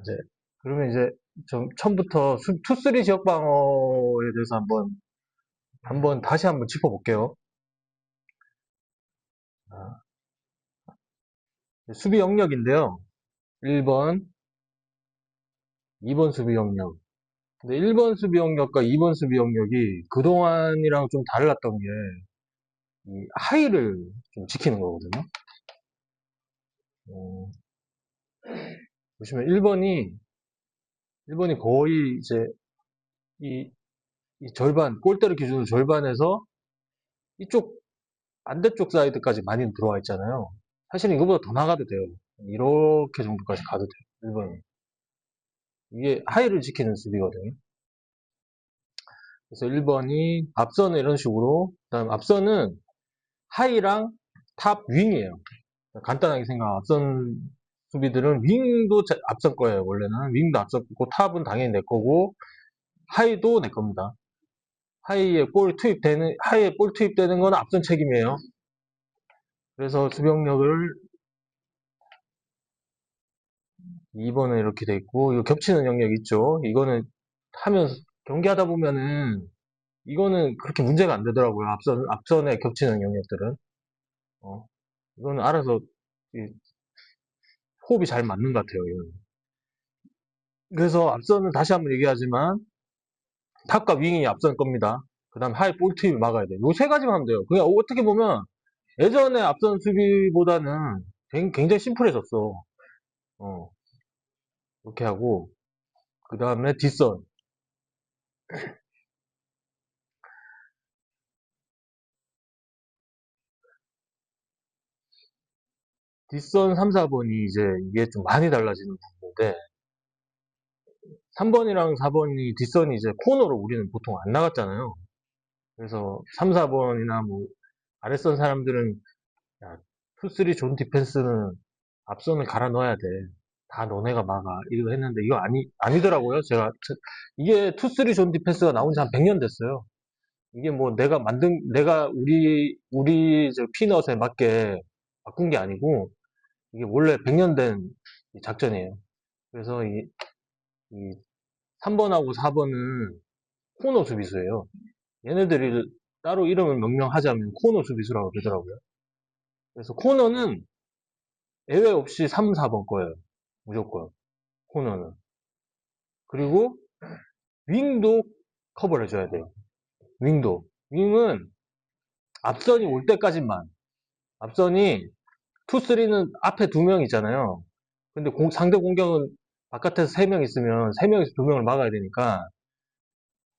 이제, 그러면 이제 좀 처음부터 투쓰리 지역 방어에 대해서 다시 한번 짚어볼게요. 아, 수비 영역인데요. 1번, 2번 수비 영역. 근데 1번 수비 영역과 2번 수비 영역이 그동안이랑 좀 달랐던 게, 이 하이를 좀 지키는 거거든요. 어, 보시면 1번이 거의 이제 이, 이 절반, 골대를 기준으로 절반에서 이쪽 반대쪽 사이드까지 많이 들어와 있잖아요. 사실은 이거보다 더 나가도 돼요. 이렇게 정도까지 가도 돼요. 1번은. 이게 하이를 지키는 수비거든요. 그래서 1번이 앞선은 이런 식으로, 그다음 앞선은 하이랑 탑 윙이에요. 간단하게 생각하면 앞선 수비들은 윙도 앞선 거예요. 원래는 윙도 앞선 거고 탑은 당연히 내 거고 하이도 내 겁니다. 하이에 볼 투입되는 건 앞선 책임이에요. 그래서 수비영역을 2번은 이렇게 돼 있고, 이거 겹치는 영역 있죠? 이거는 경기하다 보면은, 이거는 그렇게 문제가 안 되더라고요. 앞선에 겹치는 영역들은. 어, 이거는 알아서, 호흡이 잘 맞는 것 같아요, 이거는. 그래서 앞선은 다시 한번 얘기하지만, 탑과 윙이 앞선 겁니다. 그 다음 하이 볼 투입을 막아야 돼요. 요 세 가지만 하면 돼요. 그냥 어떻게 보면, 예전에 앞선 수비보다는 굉장히 심플해졌어. 어, 이렇게 하고, 그 다음에 뒷선. 뒷선 3, 4번이 이제 이게 좀 많이 달라지는 부분인데, 3번이랑 4번이 뒷선이 이제 코너로 우리는 보통 안 나갔잖아요. 그래서 3, 4번이나 뭐 아랫선 사람들은 야, 2, 3 존 디펜스는 앞선을 갈아 넣어야 돼. 다 너네가 막아. 이거 했는데 이거 아니더라고요. 이게 2, 3 존 디펜스가 나온 지 한 100년 됐어요. 이게 뭐 내가 우리 저 피넛에 맞게 바꾼 게 아니고 이게 원래 100년 된 작전이에요. 그래서 이 3번하고 4번은 코너 수비수예요. 얘네들이 따로 이름을 명명하자면 코너 수비수라고 그러더라고요. 그래서 코너는 예외 없이 3, 4번 거예요. 무조건. 코너는. 그리고 윙도 커버를 해줘야 돼요. 윙도. 윙은 앞선이 올 때까지만. 앞선이 2, 3는 앞에 2명 있잖아요. 근데 상대 공격은 바깥에서 3명 있으면 3명에서 2명을 막아야 되니까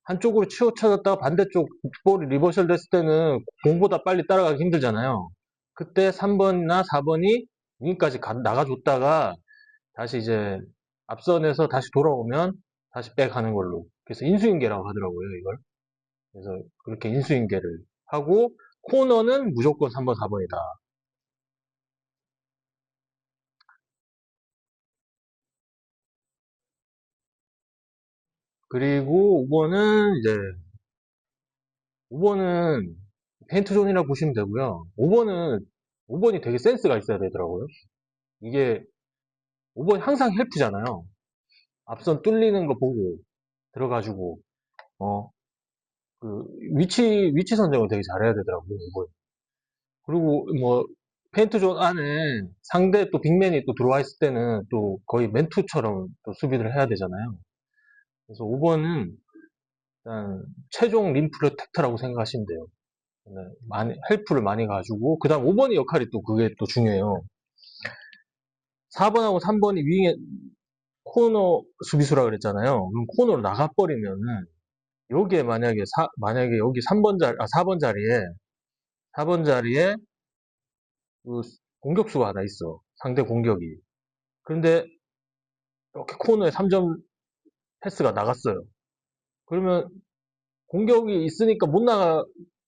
한쪽으로 치우쳐졌다가 반대쪽 볼이 리버셜 됐을 때는 공보다 빨리 따라가기 힘들잖아요. 그때 3번이나 4번이 윙까지 나가줬다가 다시 이제 앞선에서 다시 돌아오면 다시 백하는 걸로. 그래서 인수인계라고 하더라고요, 이걸. 그래서 그렇게 인수인계를 하고 코너는 무조건 3번, 4번이다. 그리고 5번은 페인트존이라고 보시면 되고요. 5번이 되게 센스가 있어야 되더라고요. 이게 5번이 항상 헬프잖아요. 앞선 뚫리는 거 보고 들어가지고 어, 그 위치 선정을 되게 잘해야 되더라고요. 5번. 그리고 뭐 페인트존 안에 상대 또 빅맨이 또 들어와 있을 때는 또 거의 맨투처럼 또 수비를 해야 되잖아요. 그래서 5번은 일단 최종 림 프로텍터라고 생각하시면 돼요. 네, 헬프를 많이 가지고 그다음 5번의 역할이 또 그게 또 중요해요. 4번하고 3번이 윙에 코너 수비수라 그랬잖아요. 그럼 코너로 나가버리면은 여기에 만약에 여기 4번 자리에 4번 자리에 그 공격수가 하나 있어. 상대 공격이. 그런데 이렇게 코너에 3점 패스가 나갔어요. 그러면 공격이 있으니까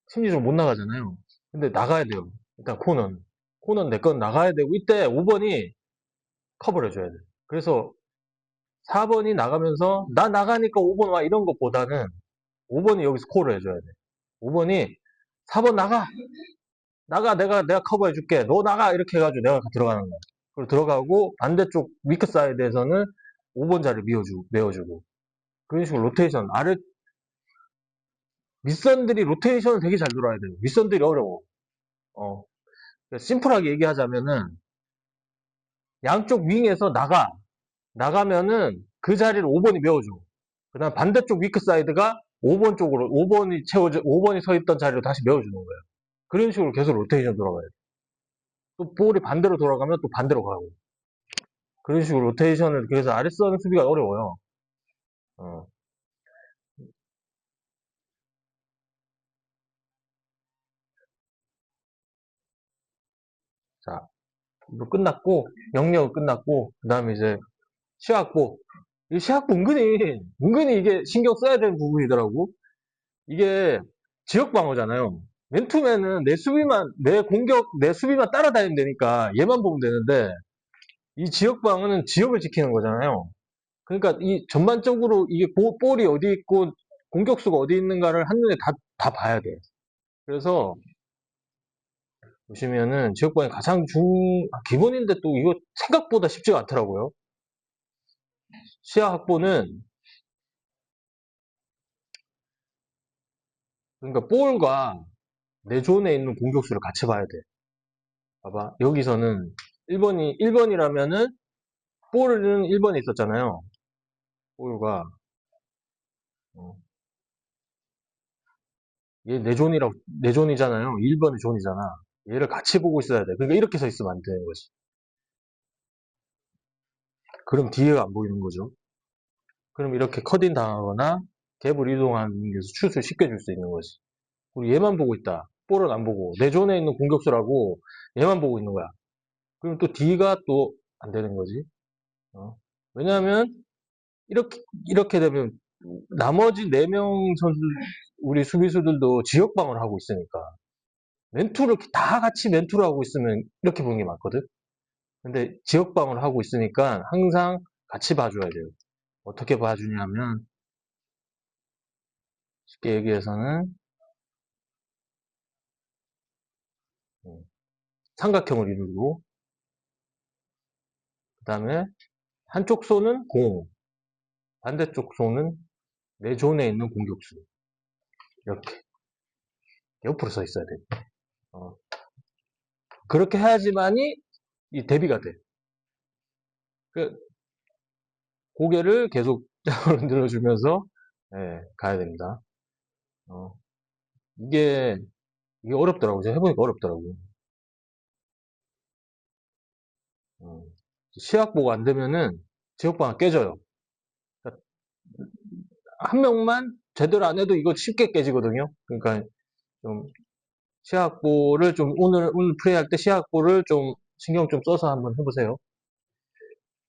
심리적으로 못 나가잖아요. 근데 나가야 돼요. 일단 코너는 내 건 나가야 되고 이때 5번이 커버를 해줘야 돼. 그래서 4번이 나가면서 나 나가니까 5번 와 이런 것보다는 5번이 여기서 콜을 해줘야 돼. 5번이 4번 나가 내가 커버해 줄게 너 나가 이렇게 해가지고 내가 들어가는 거야. 그리고 들어가고 반대쪽 위크 사이드에서는 5번 자리를 메워주고. 그런 식으로 로테이션. 밑선들이 로테이션을 되게 잘 돌아야 돼요. 윗선들이 어려워. 어. 심플하게 얘기하자면은, 양쪽 윙에서 나가면은 그 자리를 5번이 메워줘. 그 다음 반대쪽 위크 사이드가 5번 쪽으로, 5번이 서 있던 자리로 다시 메워주는 거예요. 그런 식으로 계속 로테이션 돌아가요. 또 볼이 반대로 돌아가면 또 반대로 가고. 그런 식으로 로테이션을, 그래서 아랫선 수비가 어려워요. 어. 자, 이거 끝났고, 영역은 끝났고, 그 다음에 이제 시학부. 이 시학부 은근히 이게 신경 써야 되는 부분이더라고. 이게 지역 방어잖아요. 맨투맨은 내 수비만 따라다니면 되니까 얘만 보면 되는데, 이 지역 방어는 지역을 지키는 거잖아요. 그러니까 이 전반적으로 이게 볼이 어디 있고 공격수가 어디 있는가를 한눈에 다 봐야 돼. 그래서 보시면은 지역 방어의 가장 기본인데 또 이거 생각보다 쉽지가 않더라고요. 시야 확보는, 그러니까 볼과 내 존에 있는 공격수를 같이 봐야 돼. 봐봐. 여기서는 1번이라면은 볼은 1번에 있었잖아요. 볼과 어, 얘 내 존이잖아요. 1번이 존이잖아. 얘를 같이 보고 있어야 돼. 그러니까 이렇게 서 있으면 안 되는 거지. 그럼 뒤에가 안 보이는 거죠. 그럼 이렇게 컷인 당하거나 갭을 이동하는 데서 슛을 쉽게 줄 수 있는 거지. 그리고 얘만 보고 있다. 볼은 안 보고 내 존에 있는 공격수라고 얘만 보고 있는 거야. 그럼 또 D가 또 안 되는 거지. 어. 왜냐하면 이렇게 되면 나머지 4명 선수, 우리 수비수들도 지역 방어를 하고 있으니까 멘투를 다 같이 멘투를 하고 있으면 이렇게 보는 게 맞거든. 근데 지역 방어를 하고 있으니까 항상 같이 봐줘야 돼요. 어떻게 봐주냐면 쉽게 얘기해서는 음, 삼각형을 이루고, 그 다음에 한쪽 손은 공호, 반대쪽 손은 내 존에 있는 공격수. 이렇게 옆으로 서 있어야 돼. 어, 그렇게 해야지만이 이 대비가 돼. 그 고개를 계속 늘어주면서 가야 됩니다. 어, 이게 이게 어렵더라고. 제가 해보니까 어렵더라고. 어, 시약보가 안 되면은 지역방아 깨져요. 그러니까 한 명만 제대로 안 해도 이거 쉽게 깨지거든요. 그러니까 좀 시약보를 좀 오늘 플레이할 때 시약보를 좀 신경 좀 써서 한번 해보세요.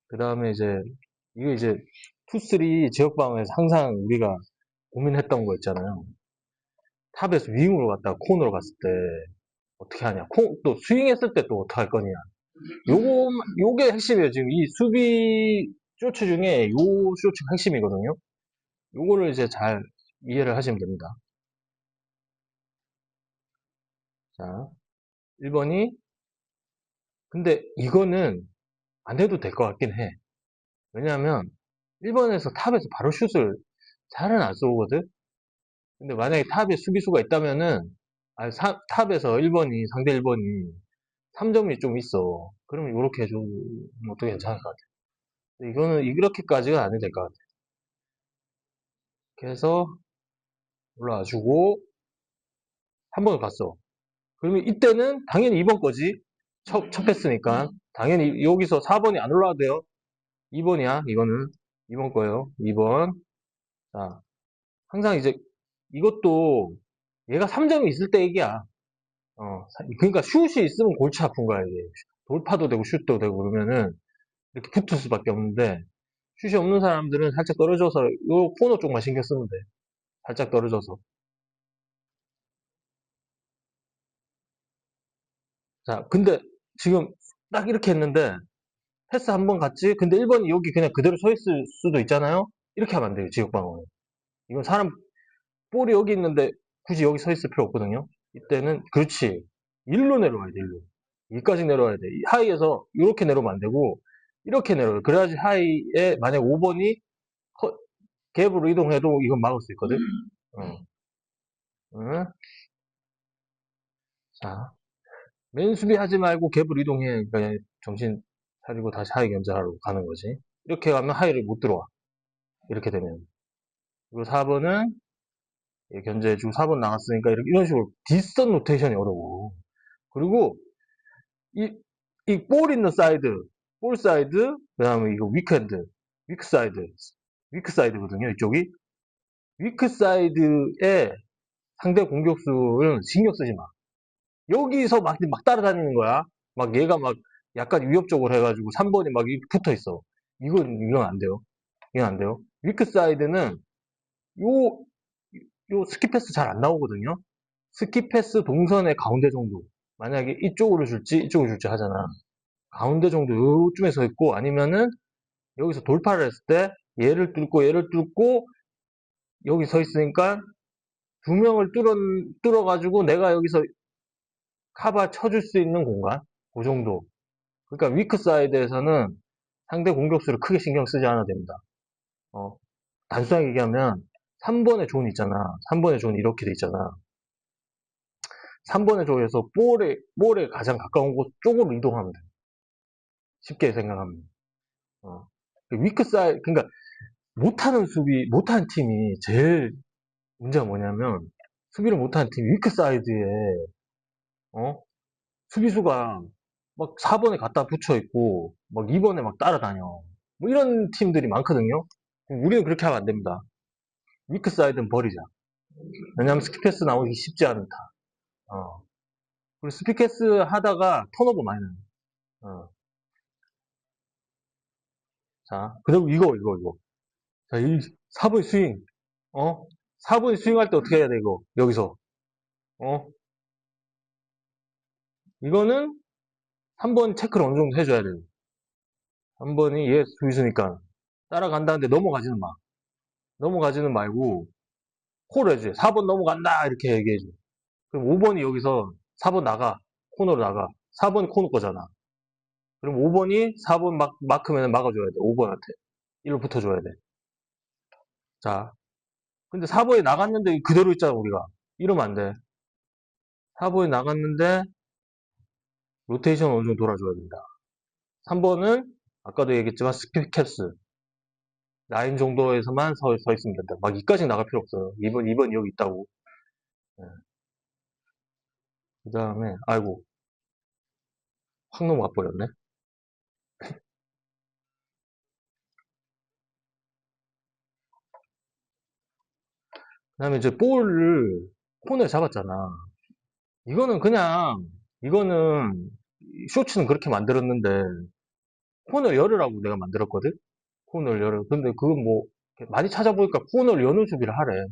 그 다음에 이거 이제 투쓰리 지역방어에서 항상 우리가 고민했던 거 있잖아요. 탑에서 윙으로 갔다가 콘으로 갔을 때 어떻게 하냐. 또 스윙했을 때 또 어떻게 할 거냐. 요게 핵심이에요. 지금 이 수비 쇼츠 중에 요 쇼츠가 핵심이거든요. 요거를 이제 잘 이해를 하시면 됩니다. 자, 1번이, 근데 이거는 안 해도 될 것 같긴 해. 왜냐하면 1번에서 탑에서 바로 슛을 잘은 안 쏘거든? 근데 만약에 탑에 수비수가 있다면은, 탑에서 상대 1번이 3점이 좀 있어. 그러면 이렇게 해주면 또 괜찮을 것 같아. 근데 이거는 이렇게까지가 안 해도 될 것 같아. 그래서 올라와주고, 한 번을 갔어. 그러면 이때는 당연히 2번 거지. 첫 패스니까. 당연히 여기서 4번이 안 올라와도 돼요. 2번이야, 이거는. 2번 거예요. 2번. 자, 항상 이제 이것도 얘가 3점이 있을 때 얘기야. 그러니까 슛이 있으면 골치 아픈 거야, 이게. 돌파도 되고 슛도 되고 그러면은 이렇게 붙을 수밖에 없는데, 슛이 없는 사람들은 살짝 떨어져서 요 코너 쪽만 신경 쓰면 돼. 살짝 떨어져서. 자, 근데 지금 딱 이렇게 했는데 패스 한 번 갔지? 근데 1번이 여기 그냥 그대로 서 있을 수도 있잖아요? 이렇게 하면 안 돼요, 지역방어는. 이건 볼이 여기 있는데 굳이 여기 서 있을 필요 없거든요? 이때는, 그렇지. 일로 내려와야 돼, 일로. 여기까지 내려와야 돼. 하이에서 이렇게 내려오면 안 되고, 이렇게 내려요. 그래야지 하이에 만약 5번이 갭으로 이동해도 이건 막을 수 있거든. 어. 응? 자, 맨 수비하지 말고 갭으로 이동해. 그러니까 정신 차리고 다시 하이 견제하러 가는 거지. 이렇게 가면 하이를 못 들어와. 이렇게 되면. 그리고 4번은 견제해주고 4번 나갔으니까 이런 식으로 뒷선 로테이션이 어려워. 그리고 이, 이 볼 있는 사이드, 볼 사이드, 그 다음에 이거 위크핸드, 위크 사이드, 위크 사이드거든요, 이쪽이. 위크 사이드에 상대 공격수는 신경 쓰지 마. 여기서 막 따라다니는 거야. 막 얘가 막 약간 위협적으로 해가지고 3번이 막 붙어 있어. 이건 안 돼요. 이건 안 돼요. 위크 사이드는 요, 요 스킵 패스 잘 안 나오거든요. 스킵 패스 동선의 가운데 정도. 만약에 이쪽으로 줄지, 이쪽으로 줄지 하잖아. 가운데 정도 요쯤에 서 있고, 아니면은 여기서 돌파를 했을 때 얘를 뚫고 여기 서 있으니까 두 명을 뚫어가지고 내가 여기서 카바 쳐줄 수 있는 공간? 그 정도. 그러니까 위크 사이드에서는 상대 공격수를 크게 신경 쓰지 않아도 됩니다. 어, 단순하게 얘기하면 3번의 존 있잖아. 3번의 존 이렇게 돼 있잖아. 3번의 존에서 볼에 가장 가까운 곳 쪽으로 이동하면 돼. 쉽게 생각하면. 어. 위크 사이드, 그러니까 못하는 팀이 제일 문제가 뭐냐면 수비를 못하는 팀 위크 사이드에 어? 수비수가 막 4번에 갖다 붙여 있고 막 2번에 막 따라다녀. 뭐 이런 팀들이 많거든요. 우리는 그렇게 하면 안 됩니다. 위크 사이드는 버리자. 왜냐하면 스키패스 나오기 쉽지 않다. 어. 그리고 스피캐스 하다가 턴오버 많이 나요. 어. 자, 그리고 이거. 자, 이 4번 스윙. 어? 4번 스윙할 때 어떻게 해야 돼, 이거? 여기서. 어? 이거는 3번 체크를 어느 정도 해줘야 돼요. 3번이 얘 수비수니까 따라간다는데 넘어가지는 마. 넘어가지는 말고 콜을 해줘. 4번 넘어간다 이렇게 얘기해줘. 그럼 5번이 여기서 4번 나가. 코너로 나가. 4번이 코너 거잖아. 그럼 5번이 4번 마크면 막아줘야 돼. 5번한테. 일로 붙어줘야 돼. 자. 근데 4번이 나갔는데 그대로 있잖아, 우리가. 이러면 안 돼. 4번이 나갔는데 로테이션 어느 정도 돌아줘야 된다. 3번은 아까도 얘기했지만 스피캡스. 라인 정도에서만 서 있으면 된다. 막 이까지 나갈 필요 없어요. 2번 여기 있다고. 네. 그 다음에, 아이고, 확 넘어가 버렸네. 그 다음에 이제 볼을 코너에 잡았잖아. 이거는 그냥, 이거는, 쇼츠는 그렇게 만들었는데, 코너를 열으라고 내가 만들었거든? 코너를 열어. 근데 그건 뭐, 많이 찾아보니까 코너를 여는 수비를 하래.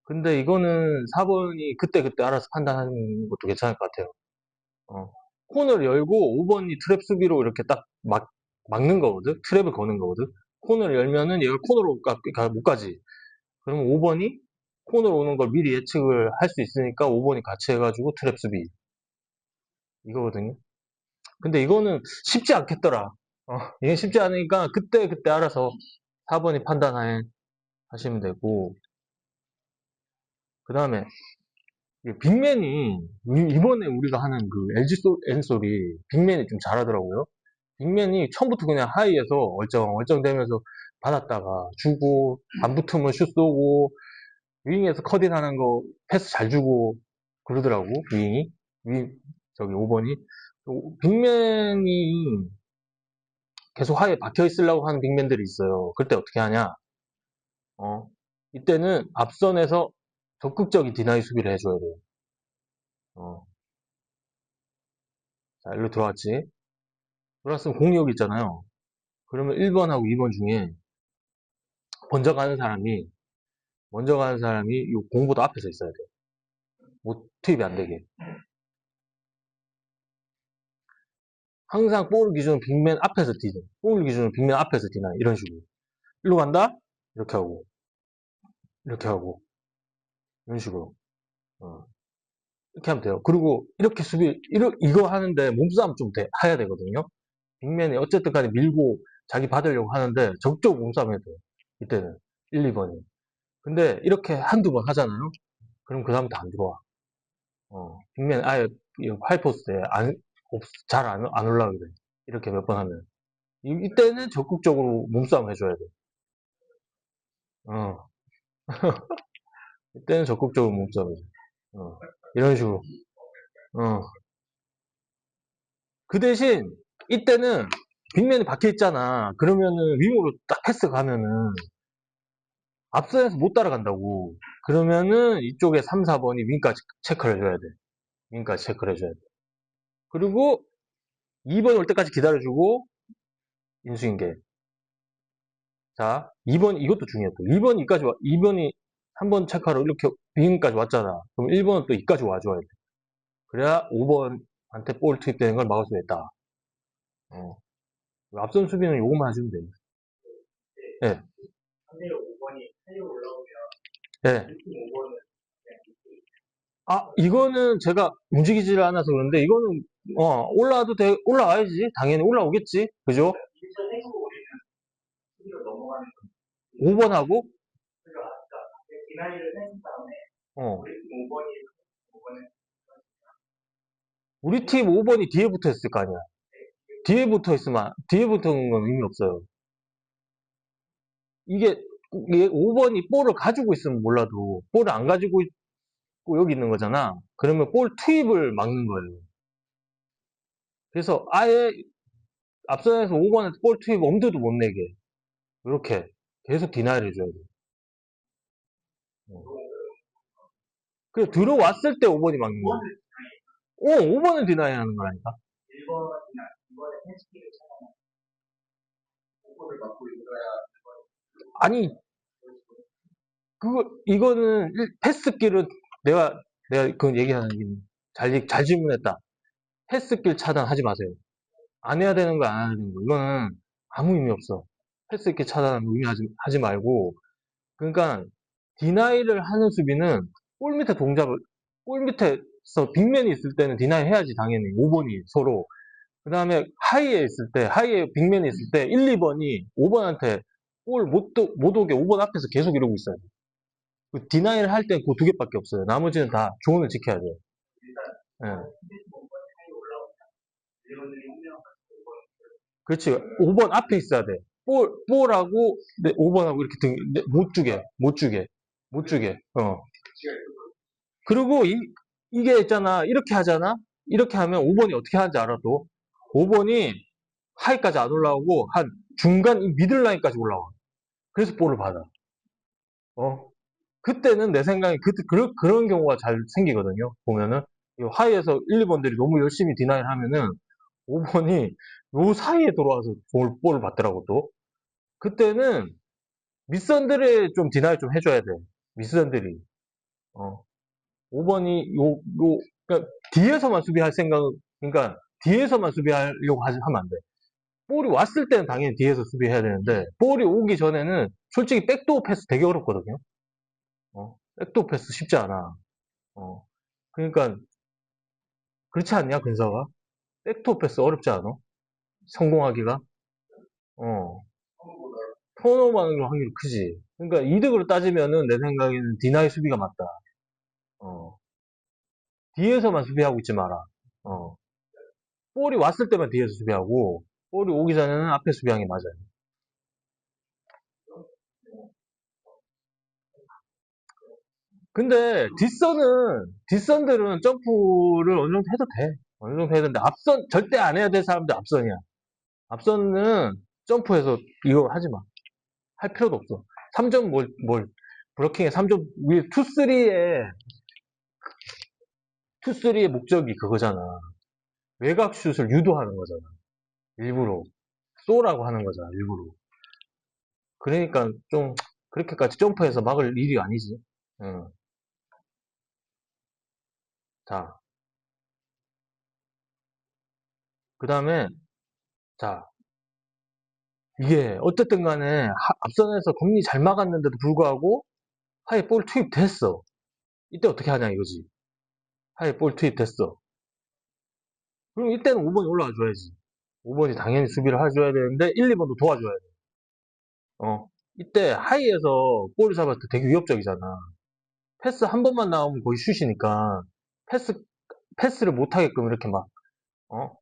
근데 이거는 4번이 그때그때 알아서 판단하는 것도 괜찮을 것 같아요. 어. 코너를 열고 5번이 트랩 수비로 이렇게 딱 막는 거거든? 트랩을 거는 거거든? 코너를 열면은 얘가 코너로 못 가지. 그러면 5번이 코너로 오는 걸 미리 예측을 할 수 있으니까 5번이 같이 해가지고 트랩 수비. 이거거든요. 근데 이거는 쉽지 않겠더라. 이게 쉽지 않으니까 그때 알아서 4번이 판단해 하시면 되고. 그 다음에 빅맨이 이번에 우리가 하는 그 LG 엔솔이 빅맨이 좀 잘하더라고요. 빅맨이 처음부터 그냥 하이에서 얼쩡얼쩡대면서 받았다가 주고 안 붙으면 슛 쏘고 윙에서 커딩하는 거 패스 잘 주고 그러더라고 윙이 저기 5번이 빅맨이 계속 하이에 박혀 있으려고 하는 빅맨들이 있어요. 그때 어떻게 하냐? 어 이때는 앞선에서 적극적인 디나이 수비를 해줘야 돼요. 어, 자 일로 들어왔지. 들어왔으면 공이 기 있잖아요. 그러면 1번하고 2번 중에 먼저 가는 사람이 이 공보다 앞에서 있어야 돼. 못 투입이 안 되게. 항상 볼 기준은 빅맨 앞에서 뛰든, 볼 기준은 빅맨 앞에서 뛰나 이런 식으로. 일로 간다? 이렇게 하고, 이렇게 하고, 이런 식으로. 어, 이렇게 하면 돼요. 그리고 이렇게 이거 하는데 몸싸움 좀 해야 되거든요. 빅맨이 어쨌든 간에 밀고 자기 받으려고 하는데 적극적으로 몸싸움해야 돼요. 이때는 1, 2번이. 근데 이렇게 한두 번 하잖아요. 그럼 그다음부터 안 들어와. 빅맨 아예 하이포스트에 잘 안 올라가게 돼. 이렇게 몇 번 하면. 이때는 적극적으로 몸싸움 해줘야 돼. 어, 이때는 적극적으로 몸싸움 해줘. 이런 식으로. 어. 그 대신 이때는 빅맨이 박혀 있잖아. 그러면은 윙으로 딱 패스 가면은 앞선에서 못 따라간다고. 그러면은 이쪽에 3, 4번이 윙까지 체크를 해줘야 돼. 윙까지 체크를 해줘야 돼. 그리고 2번 올 때까지 기다려주고 인수인계. 자, 2번 이것도 중요해. 또 2번이 이까지 와. 2번이 3번 체크하러 이렇게 윙까지 왔잖아. 그럼 1번은 또 이까지 와줘야 돼. 그래야 5번한테 볼 투입되는 걸 막을 수 있다. 어. 앞선 수비는 요것만 해주면 돼. 예. 예. 아, 이거는 제가 움직이지를 않아서 그런데, 이거는, 올라와야지. 당연히 올라오겠지. 그죠? 5번하고, 어, 우리 팀 5번이 뒤에 붙어 있을 거 아니야. 뒤에 붙어 있는 건 의미 없어요. 이게, 5번이 볼을 가지고 있으면 몰라도, 볼을 안 가지고 있고 여기 있는 거잖아. 그러면 볼 투입을 막는 거예요. 그래서 아예 앞선에서 5번한테 볼 투입 엄두도 못 내게. 이렇게 계속 디나이를 해줘야 돼. 그래, 들어왔을 때 5번이 막는 거야. 5번은 디나이 하는 거라니까. 아니, 이거는 패스길은 내가 그 얘기하는 게 잘 질문했다. 패스길 차단하지 마세요. 안 해야 되는 거, 안 해야 되는 거. 이거는 아무 의미 없어. 패스길 차단 하지 말고. 그러니까, 디나이를 하는 수비는 골 밑에 동작을, 골 밑에서 빅맨이 있을 때는 디나이 해야지, 당연히. 5번이 서로. 그 다음에 하이에 빅맨이 있을 때 1, 2번이 5번한테 골 못 오게 5번 앞에서 계속 이러고 있어요. 그 디나이를 할 때 그 두 개밖에 없어요. 나머지는 다 조언을 지켜야 돼요. 예. 그렇지. 5번 앞에 있어야 돼. 볼하고 5번하고 이렇게 못 주게. 그리고 이게 있잖아. 이렇게 하잖아. 이렇게 하면 5번이 어떻게 하는지 알아, 또. 5번이 하이까지 안 올라오고 한 중간 이 미들라인까지 올라와. 그래서 볼을 받아. 어. 그때는 내 생각에 그런 경우가 잘 생기거든요. 보면은 이 하이에서 1, 2번들이 너무 열심히 디나이를 하면은 5번이 요 사이에 들어와서 볼을 받더라고 또. 그때는 밑선들이 좀 디나이 좀 해줘야 돼. 밑선들이. 어. 5번이 그러니까 뒤에서만 수비할 생각, 그러니까 뒤에서만 수비하려고 하면 안 돼. 볼이 왔을 때는 당연히 뒤에서 수비해야 되는데 볼이 오기 전에는 솔직히 백도어 패스 되게 어렵거든요. 백도어 패스 쉽지 않아. 어. 그러니까 그렇지 않냐, 근서가? 백도어 패스 어렵지 않아? 성공하기가? 어. 턴오버하는 확률이 크지. 그러니까 이득으로 따지면은 내 생각에는 디나이 수비가 맞다. 어. 뒤에서만 수비하고 있지 마라. 어. 볼이 왔을 때만 뒤에서 수비하고 볼이 오기 전에는 앞에 수비하는 게 맞아요. 근데 뒷선들은 점프를 어느 정도 해도 돼. 어느 정도 해야 되는데 앞선 절대 안 해야 될 사람들 앞선이야. 앞선은 점프해서 이거 하지 마. 할 필요도 없어. 3점 브로킹에 3점 위에 2-3의 목적이 그거잖아. 외곽 슛을 유도하는 거잖아. 일부러 쏘라고 하는 거잖아. 일부러. 그러니까 좀 그렇게까지 점프해서 막을 일이 아니지. 응. 자, 그 다음에 자, 이게 어쨌든 간에 앞선에서 검리 잘 막았는데도 불구하고 하에 볼 투입됐어. 이때 어떻게 하냐 이거지. 하에 볼 투입됐어. 그럼 이때는 5번이 올라와 줘야지. 5번이 당연히 수비를 해줘야 되는데 1, 2번도 도와줘야 돼. 이때 하이에서 볼을 잡았을 때 되게 위협적이잖아. 패스 한 번만 나오면 거의 슛이니까 패스 패스를 못 하게끔 이렇게 막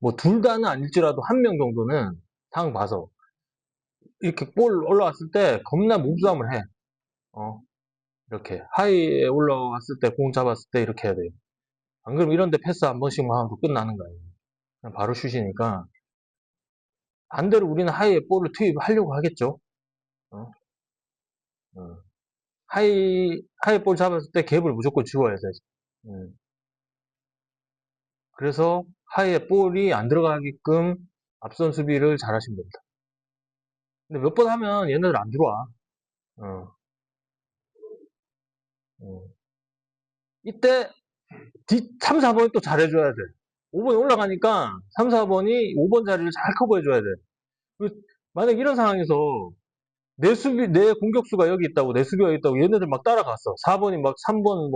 뭐 둘 다는 아닐지라도 한 명 정도는 상황 봐서 이렇게 볼 올라왔을 때 겁나 몸싸움을 해. 이렇게 하이에 올라왔을 때 공 잡았을 때 이렇게 해야 돼요. 안 그러면 이런데 패스 한 번씩만 하면 끝나는 거예요. 그냥 바로 슛이니까 반대로 우리는 하이에 볼을 투입하려고 하겠죠. 어? 어. 하이 볼 잡았을 때 갭을 무조건 지워야 돼. 음. 그래서 하이에 볼이 안 들어가게끔 앞선 수비를 잘 하시면 됩니다. 근데 몇 번 하면 얘네들 안 들어와. 어. 어. 이때 3, 4번이 또 잘해줘야 돼. 5번이 올라가니까 3, 4번이 5번 자리를 잘 커버해줘야 돼. 만약 이런 상황에서 내 공격수가 여기 있다고, 내 수비가 여기 있다고 얘네들 막 따라갔어. 4번이 막 3번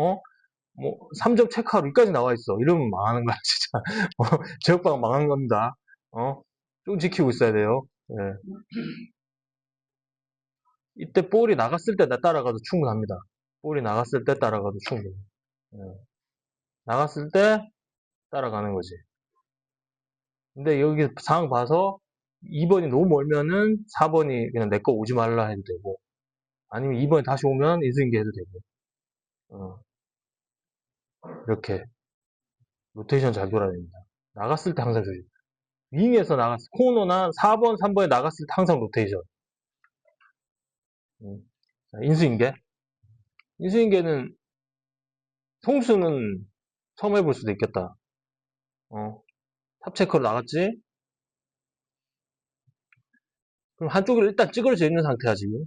어? 3점 체크하러 여기까지 나와 있어. 이러면 망하는 거야, 진짜. 제육방 망한 겁니다. 좀 지키고 있어야 돼요. 예. 이때 볼이 나갔을 때 따라가도 충분합니다. 볼이 나갔을 때 따라가도 충분해. 예. 나갔을 때 따라가는 거지. 근데 여기 상황 봐서 2번이 너무 멀면은 4번이 그냥 내 거 오지 말라 해도 되고, 아니면 2번이 다시 오면 인수인계 해도 되고, 어, 이렇게 로테이션 잘 돌아야 됩니다. 나갔을 때 항상 조심. 윙에서 코너나 4번, 3번에 나갔을 때 항상 로테이션. 인수인계. 인수인계는 통수는 처음 해볼 수도 있겠다. 탑체커로 나갔지? 그럼 한쪽을 일단 찌그러져 있는 상태야, 지금.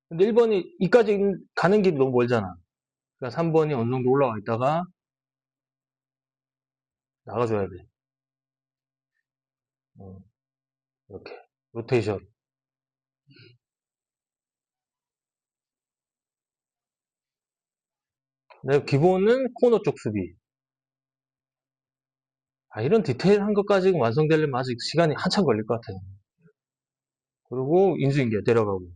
근데 1번이 이까지 가는 길이 너무 멀잖아. 그러니까 3번이 어느 정도 올라와 있다가 나가줘야 돼. 어, 이렇게. 로테이션. 네, 기본은 코너 쪽 수비. 이런 디테일한 것까지 완성되려면 아직 시간이 한참 걸릴 것 같아요. 그리고 인수인계 데려가고.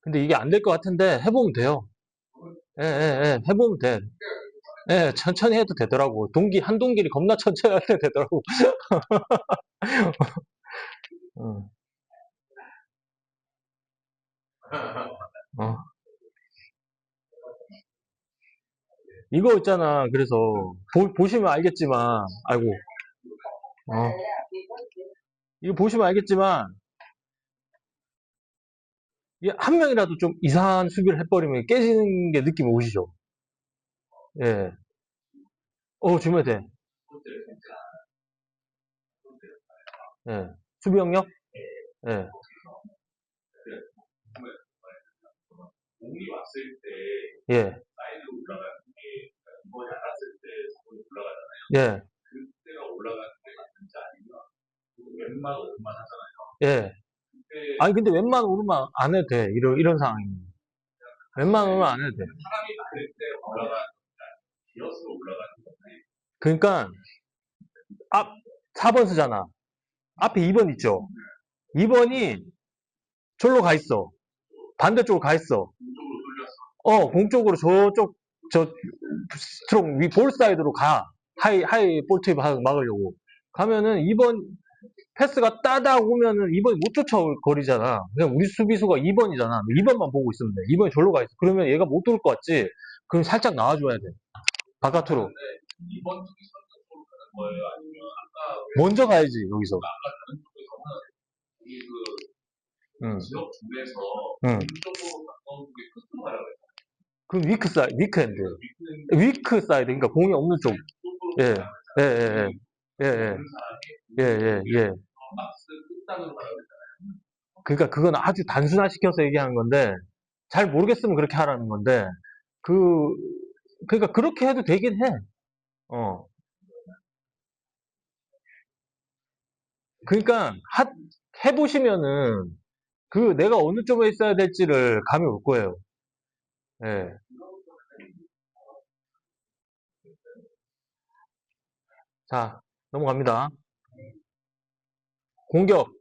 근데 이게 안 될 것 같은데 해보면 돼요. 예, 예, 예, 해보면 돼. 예, 천천히 해도 되더라고. 한 동길이 겁나 천천히 할 때 되더라고. 어, 어. 이거 있잖아. 그래서 보시면 알겠지만, 아이고, 어, 이거 보시면 알겠지만, 이게 한 명이라도 좀 이상한 수비를 해버리면 깨지는 게 느낌이 오시죠? 예. 주면 돼. 예. 수비 영역? 예. 예. 예. 예. 아니, 근데 웬만하면 오르면 안 해도 돼. 이런 상황이면. 웬만하면 안 해도 돼. 그러니까, 앞, 4번 쓰잖아. 앞에 2번 있죠? 2번이 절로 가 있어. 반대쪽으로 가 있어. 공쪽으로 저, 스트롱, 볼 사이드로 가. 하이 볼 투입 막으려고. 가면은 2번, 패스가 따다 오면은 2번이 못 쫓아거리잖아. 그냥 우리 수비수가 2번이잖아. 2번만 보고 있으면 돼. 2번이 절로 가 있어. 그러면 얘가 못 돌 것 같지? 그럼 살짝 나와줘야 돼. 바깥으로. 먼저 가야지, 여기서. 응. 응. 그 위크핸드. 위크 사이드. 그러니까 공이 없는 쪽. 예. 예, 예, 예. 예, 예. 예, 예, 예. 그러니까 그건 아주 단순화시켜서 얘기하는 건데, 잘 모르겠으면 그렇게 하라는 건데, 그, 그러니까 그렇게 해도 되긴 해. 어. 그러니까, 해보시면은, 내가 어느 쪽에 있어야 될지를 감이 올 거예요. 예. 자, 넘어갑니다. 공격.